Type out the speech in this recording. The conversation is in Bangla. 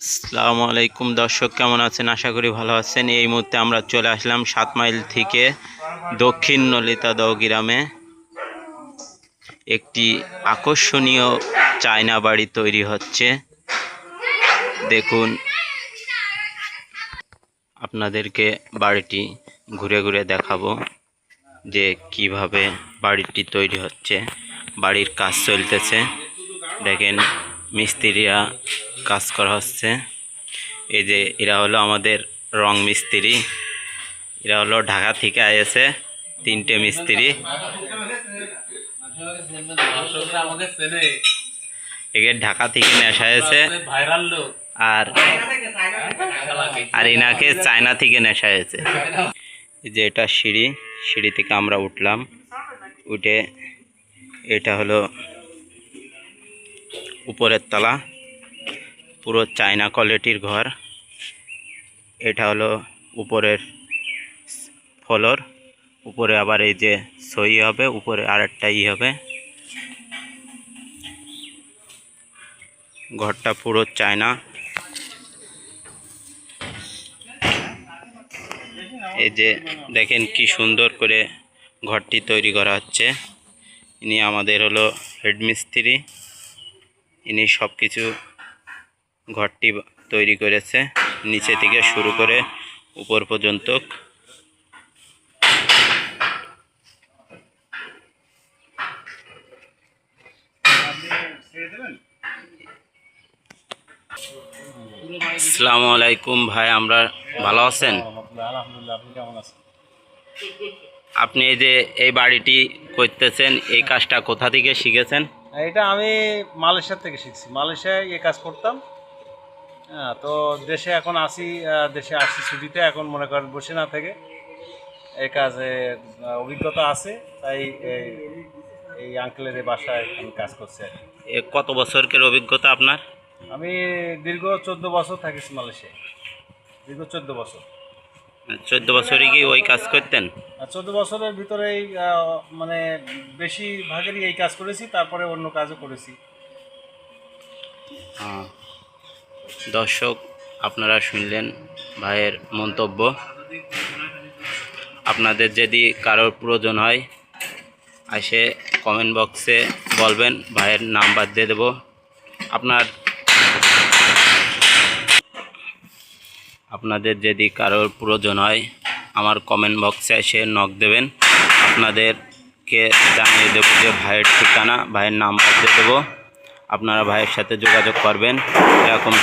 আসসালামু আলাইকুম দর্শক, কেমন আছেন? আশা করি ভালো আছেন। এই মুহূর্তে আমরা চলে আসলাম 7 মাইল থেকে দক্ষিণ নলিতাদহ গ্রামে। একটি আকর্ষণীয় চায়না বাড়ি তৈরি হচ্ছে। দেখুন, আপনাদেরকে বাড়িটি ঘুরে ঘুরে দেখাবো যে কিভাবে বাড়িটি তৈরি হচ্ছে। বাড়ির কাজ চলতেছে, দেখেন মিস্ত্রিরা কাজ করা হচ্ছে। এই যে এরা হলো আমাদের রং মিস্ত্রি, এরা হলো ঢাকা থেকে আইছে। 3টে মিস্ত্রি, একে ঢাকা থেকে নেশা হয়েছে আর ইনাকে চায়না থেকে নেশা হয়েছে। এই যে এটা সিঁড়ি, সিঁড়ি থেকে আমরা উঠলাম। উঠে এটা হলো উপরের তলা, পুরো চায়না কোয়ালিটির ঘর। এটা হলো উপরের ফ্লোর, উপরে আবার এই যে সই হবে, উপরে আরেকটা হবে। ঘরটা পুরো চায়না। এই যে দেখেন কি সুন্দর করে ঘরটি তৈরি করা হচ্ছে। ইনি আমাদের হলো হেড মিস্ত্রি, ইনি সব কিছু ঘরটি তৈরি করেছে, নিচে থেকে শুরু করে উপর পর্যন্ত। আসসালামু আলাইকুম ভাই, আমরা ভালো আছেন? আপনি এই যে এই বাড়িটি করতেছেন, এই কাজটা কোথা থেকে শিখেছেন? এটা আমি মালয়েশিয়া থেকে শিখছি। মালয়েশিয়ায় এই কাজ করতাম। হ্যাঁ, তো দেশে এখন আসি, দেশে আসছি ছুটিতে। এখন মনে করেন বসে না থেকে এই কাজে অভিজ্ঞতা আছে, তাই এই আঙ্কেলের এই বাসায় আমি কাজ করছি আর কি। কত বছরের অভিজ্ঞতা আপনার? আমি দীর্ঘ 14 বছর থাকিছি মালয়েশিয়ায়, দীর্ঘ 14 বছর। 14 বছরই কি ওই কাজ করতেন? 14 বছরের ভিতরেই মানে বেশিরভাগেরই এই কাজ করেছি, তারপরে অন্য কাজও করেছি। দর্শক, আপনারা শুনলেন ভাইয়ের মন্তব্য। আপনাদের যদি কারোর প্রয়োজন হয় এসে কমেন্ট বক্সে বলবেন, ভাইয়ের নাম্বার দিয়ে দেব। আপনাদের যদি কারোর প্রয়োজন হয় আমার কমেন্ট বক্সে এসে নক দেবেন, আপনাদেরকে জানিয়ে দেবো যে ভাইয়ের ঠিকানা, ভাইয়ের নাম্বার দিয়ে দেবো। আপনারা ভাইয়ের সাথে যোগাযোগ করবেন। এরকম